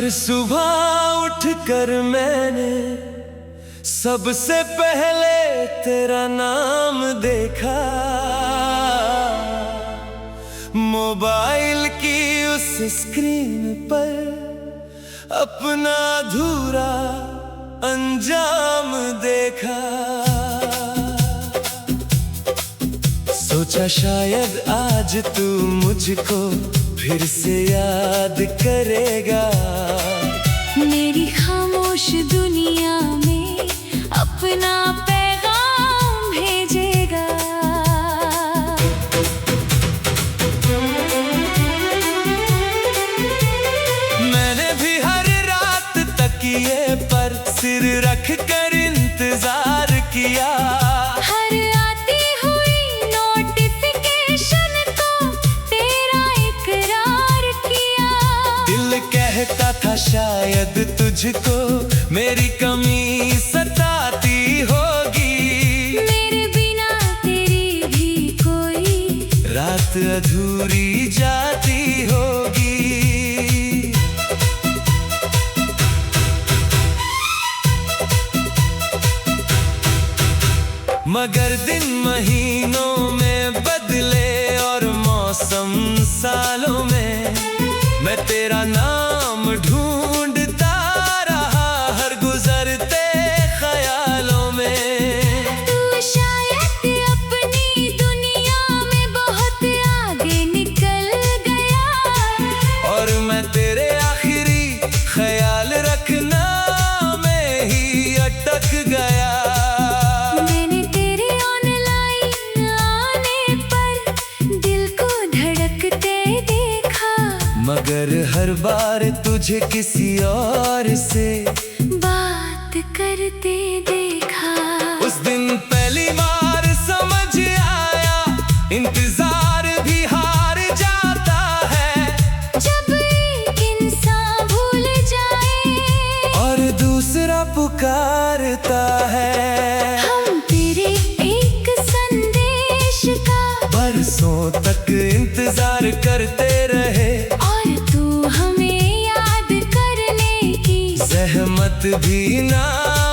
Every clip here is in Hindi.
हर सुबह उठकर मैंने सबसे पहले तेरा नाम देखा। मोबाइल की उस स्क्रीन पर अपना अधूरा अंजाम देखा। सोचा शायद आज तू मुझको फिर से याद करेगा। मेरी खामोश दुनिया में अपना पैगाम भेजेगा। मैंने भी हर रात तकिए पर सिर रख कर इंतजार किया। हर आती हुई नोटिफिकेशन को तेरा इकरार किया। दिल कहता था शायद तुझको मेरी कमी सताती होगी। मेरे बिना तेरी भी कोई रात अधूरी जाती होगी। मगर दिन महीनों में बदले और मौसम सालों में, मैं तेरा नाम ढूंढता रहा हर गुजरते ख्यालों में। तू शायद अपनी दुनिया में बहुत आगे निकल गया। और मैं तेरे आखिरी ख्याल रखना में ही अटक गया। मैंने तेरे ऑनलाइन आने पर दिल को धड़कते देखा। मगर हर बार तुझे किसी और से बात करते देखा। उस दिन पहली बार समझ आया इंतजार भी हार जाता है। जब एक इंसान भूल जाए और दूसरा पुकारता है। हम तेरे एक संदेश का बरसों तक इंतजार करते रहे। और तू हमें याद करने की जहमत भी ना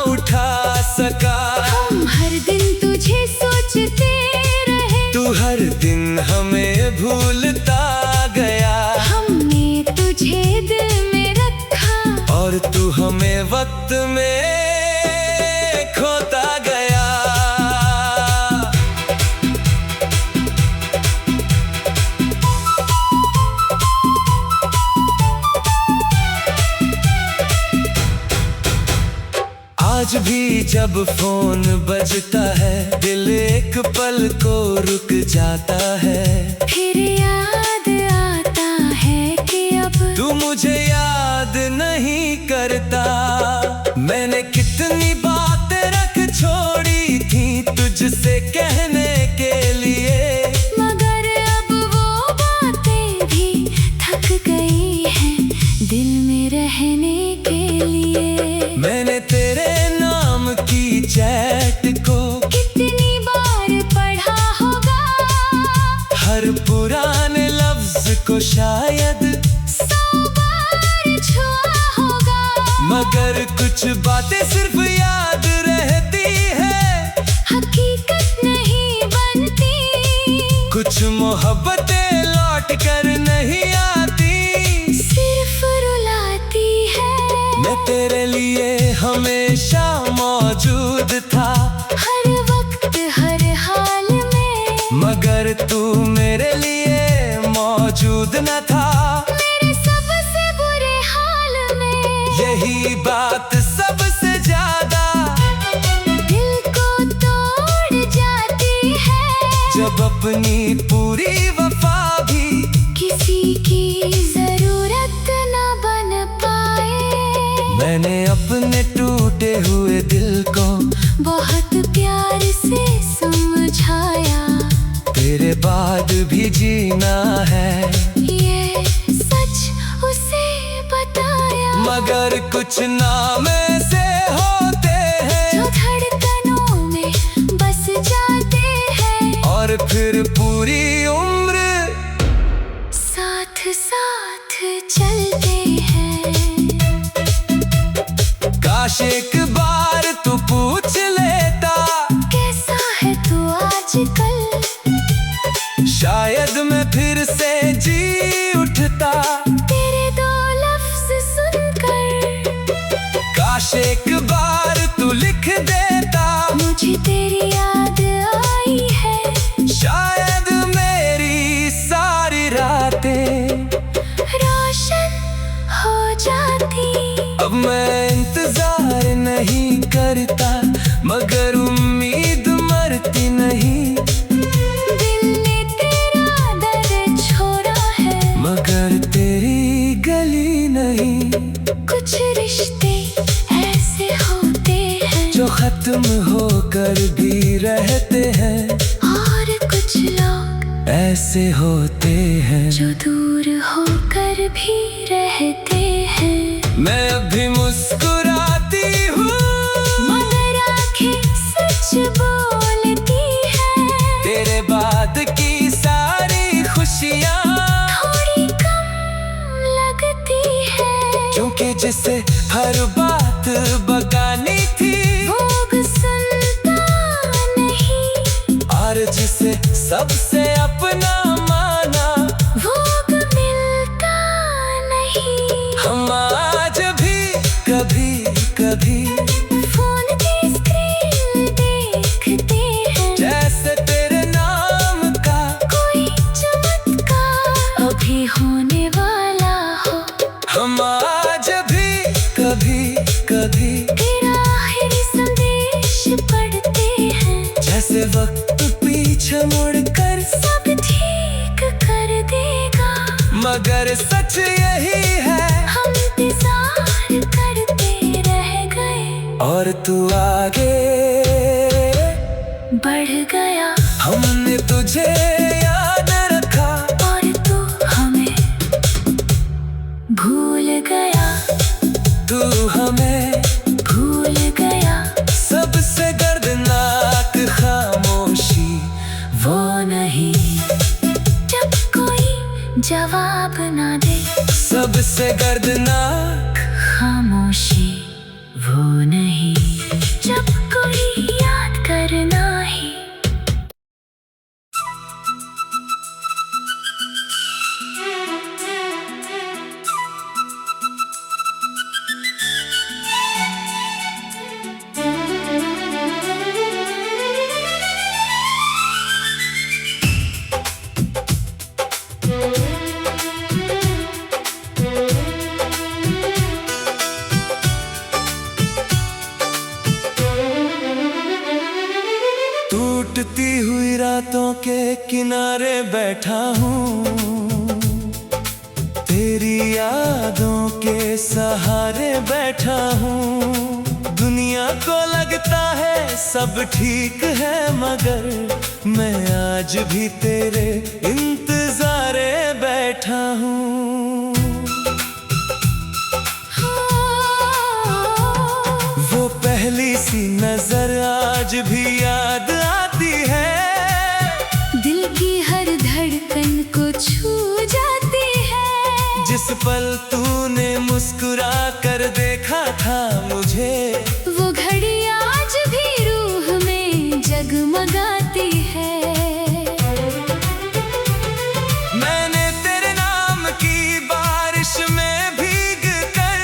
उठा सका। हम हर दिन तुझे सोचते रहे। तू हर दिन हमें भूलता गया। हमने तुझे दिल में रखा। और तू हमें वक्त में खोता गया। आज भी जब फोन बजता है दिल एक पल को रुक जाता है। फिर याद आता है कि अब तू मुझे याद नहीं करता। मैंने कितनी बातें रख छोड़ी थी तुझसे कहने के लिए। मगर अब वो बातें भी थक गई हैं दिल में रहने के लिए। मैंने तेरे नाम की चैट को कितनी बार पढ़ा होगा। हर पुराने लफ्ज को शायद 100 बार छुआ होगा। मगर कुछ बातें सिर्फ याद रहती है। हकीकत नहीं बनती। कुछ मोहब्बतें लौट कर नहीं आती। सिर्फ रुलाती है। मैं तेरे लिए हमेशा मौजूद था हर वक्त हर हाल में। मगर तू मेरे लिए मौजूद न था। मेरे सबसे बुरे हाल में यही बात सबसे ज्यादा दिल को तोड़ जाती है। जब अपनी पूरी वफा भी किसी की जरूरत न बन पाए। मैंने अपने टूटे हुए दिल को बहुत प्यार से समझाया। तेरे बाद भी जीना है ये सच उसे बताया। मगर कुछ नाम ऐसे होते हैं जो धड़कनों में बस जाते हैं। और फिर पूरी उम्र साथ साथ चलते हैं। काश एक बार तू पूछ लेता कैसा है तू आजकल। शायद मैं फिर से जी उठता तेरे दो लफ्ज सुनकर। काश एक बार तू लिख देता मुझे तेरी याद आई है। शायद मेरी सारी रातें रोशन हो जाती। अब मैं इंतजार नहीं करता मगर उम्मीद मरती नहीं। दिल ने तेरा दर्द छोड़ा है मगर तेरी गली नहीं। कुछ रिश्ते ऐसे होते हैं जो खत्म होकर भी रहते हैं और कुछ लोग ऐसे होते हैं जो दूर होकर भी रहते हैं। मैं अभी मुस्कुराती हूँ मगर आंखें सच बोलती है। तेरे बाद की सारी खुशियाँ थोड़ी कम लगती है क्योंकि जिसे हर बात बगानी थी वो सुनता नहीं। और जिसे सबसे अपना माना वो मिलता नहीं। हम आज भी कभी कभी फोन की स्क्रीन देखते हैं जैसे तेरे नाम का कोई चमत्कार अभी होने वाला हो। हम आज भी कभी कभी तेरा आखिरी संदेश पढ़ते हैं जैसे वक्त पीछे मुड़कर सब ठीक कर देगा। मगर सच यही है हम इंतजार करते रह गए और तू आगे बढ़ गया। हमने तुझे याद रखा और तू हमें भूल गया। तू हमें भूल गया। सबसे दर्दनाक खामोशी वो नहीं जब कोई जवाब ना दे। सबसे दर्दनाक खामोशी वो नहीं जब कोई याद करना ही। टूटती हुई रातों के किनारे बैठा हूँ तेरी यादों के सहारे बैठा हूँ। दुनिया को लगता है सब ठीक है मगर मैं आज भी तेरे इंतजारे बैठा हूँ। वो पहली सी नजर आज भी याद आती है। दिल की हर धड़कन को छू जाती है। जिस पल तूने मुस्कुरा कर देखा था मुझे वो घड़ी आज भी रूह में जगमगाती है। मैंने तेरे नाम की बारिश में भीग कर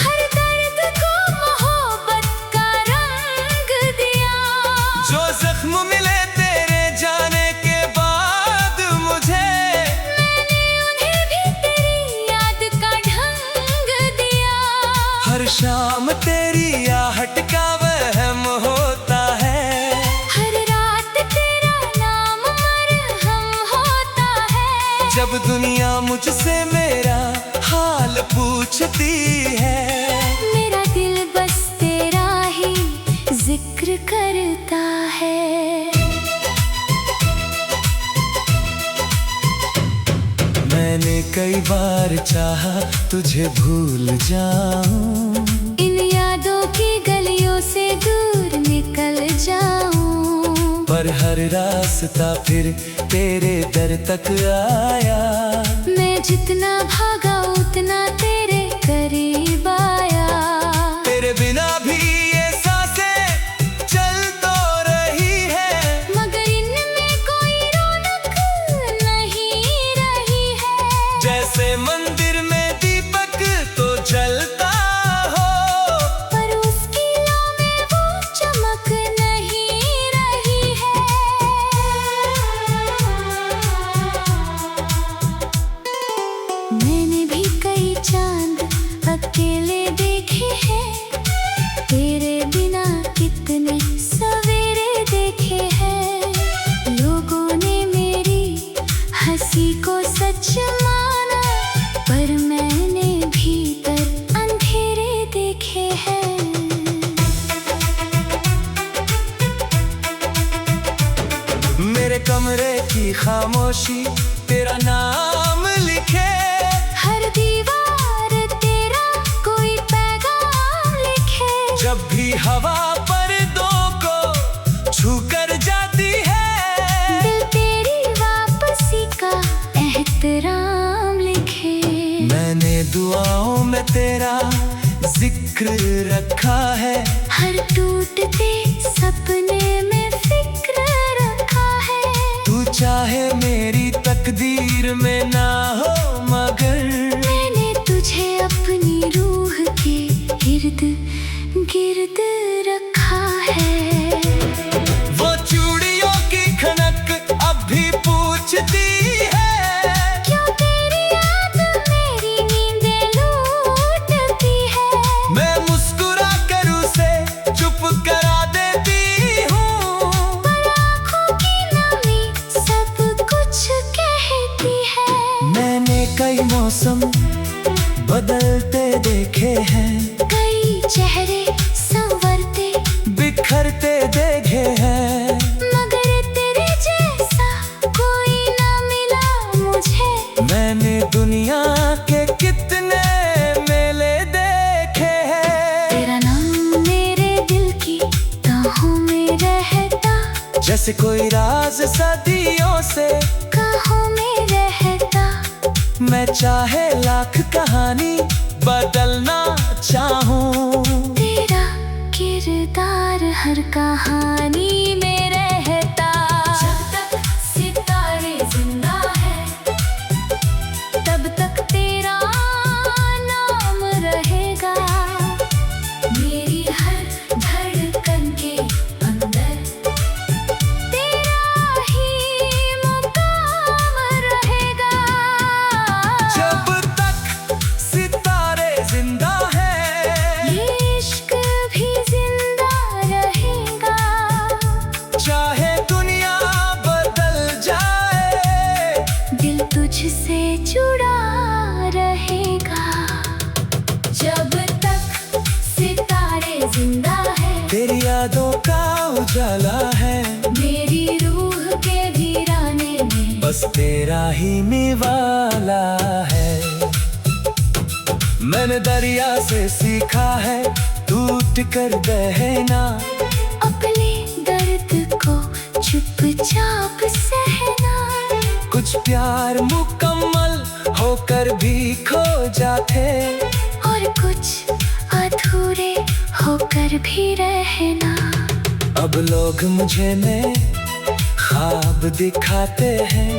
हर दर्द को मोहब्बत का रंग दिया। जो जख्म मिले तेरे जाने के बाद मुझे मैंने उन्हें भी तेरी याद का ढंग दिया। हर शाम तेरी आहट का वहम होता है। हर रात तेरा नाम मरहम होता है। जब दुनिया मुझसे मेरा हाल पूछती है मेरा दिल बस तेरा ही जिक्र करता है। मैंने कई बार चाहा तुझे भूल जाऊं इन यादों की गलियों से दूर निकल जाऊं। पर हर रास्ता फिर तेरे दर तक आया। मैं जितना भागा उतना तेरे करीब आया। तेरे बिना मेरे कमरे की खामोशी तेरा नाम लिखे, हर दीवार तेरा कोई पैगाम लिखे। जब भी हवा पर्दों को छू कर जाती है, दिल तेरी वापसी का एहतराम लिखे। मैंने दुआओं में तेरा जिक्र रखा है, हर टूटते सपने में फिक्र रखा है। तू चाहे मेरी तकदीर में ना हो मगर मैंने तुझे अपनी रूह के इर्द गिर्द रखा है। वो चूड़ियों की खनक अब भी पूछती है, क्यों तेरी याद मेरी नींदें लूटती है। मैं मुस्कुरा कर उसे चुप करा देती हूँ, पर आँखों की नमी सब कुछ कहती है। मैंने कई मौसम बदलते देखे हैं, कई चेहरे संवरते बिखरते देखे हैं, मगर तेरे जैसा कोई ना मिला मुझे। मैंने दुनिया के कितने मेले देखे हैं। तेरा नाम मेरे दिल की तहों में रहता, जैसे कोई राज सदियों से कहों में रहता। मैं चाहे लाख कहानी बदलना चाहूँ, तेरा किरदार हर कहानी में रहता। जब तक सितारे जिंदा है तब तक तेरा नाम रहेगा। मेरी हर धड़कन के अंदर तेरा ही मुकाम रहेगा। जब तक सितारे जिंदा हैं, ये इश्क भी जिंदा रहेगा। चाहे दुनिया बदल जाए, दिल तुझसे जुड़ा रहेगा। जब तक सितारे जिंदा है तेरी यादों का उजाला है, मेरी रूह के वीराने में बस तेरा ही निवाला है। मैंने दरिया से सीखा है टूट कर बहना, अपने दर्द को चुपचाप सहना। कुछ प्यार मुकम्मल होकर भी खो जाते, और कुछ अधूरे होकर भी रहना। अब लोग मुझे नए ख्वाब दिखाते हैं,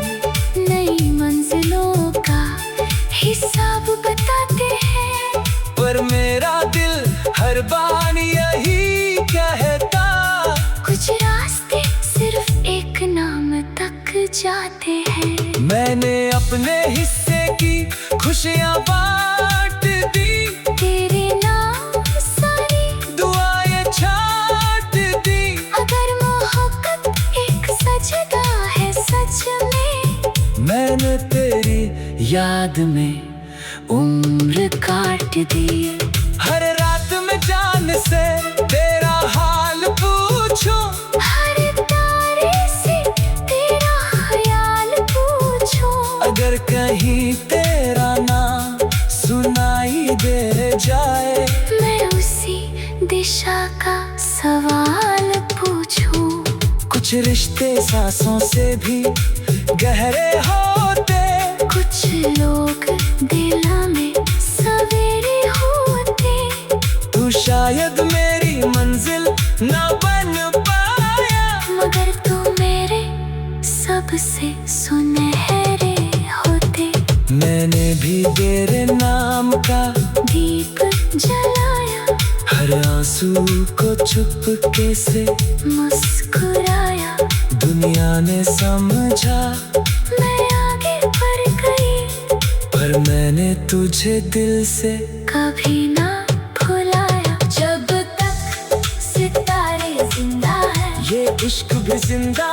नई मंजिलों का हिसाब बताते हैं। पर मेरा दिल हर बार यही कहता, कुछ रास्ते सिर्फ एक नाम तक जाते हैं। मैंने अपने हिस्से की खुशियाँ बांट दी, तेरे नाम सारी दुआएं छाट दी। अगर मोहब्बत एक सजदा है सच में, मैंने तेरी याद में उम्र काट दी। हर रात में जान से तेरा हाल पूछूं, हर तारे से तेरा ख्याल पूछूं। अगर कहीं तेरा नाम सुनाई दे जाए, मैं उसी दिशा का सवाल पूछूं। कुछ रिश्ते सांसों से भी गहरे होते, कुछ लोग दिल में सवेरे होते। तू शायद मेरी मंजिल ना बन पाया, मगर तू मेरे सबसे सुनहरे होते। मैंने भी तेरे नाम का दीप जलाया, हर आंसू को चुपके से मुस्कुराया। दुनिया ने समझा मैं आगे बढ़ गई, पर मैंने तुझे दिल से कभी ना भुलाया। जब तक सितारे जिंदा है ये इश्क भी जिंदा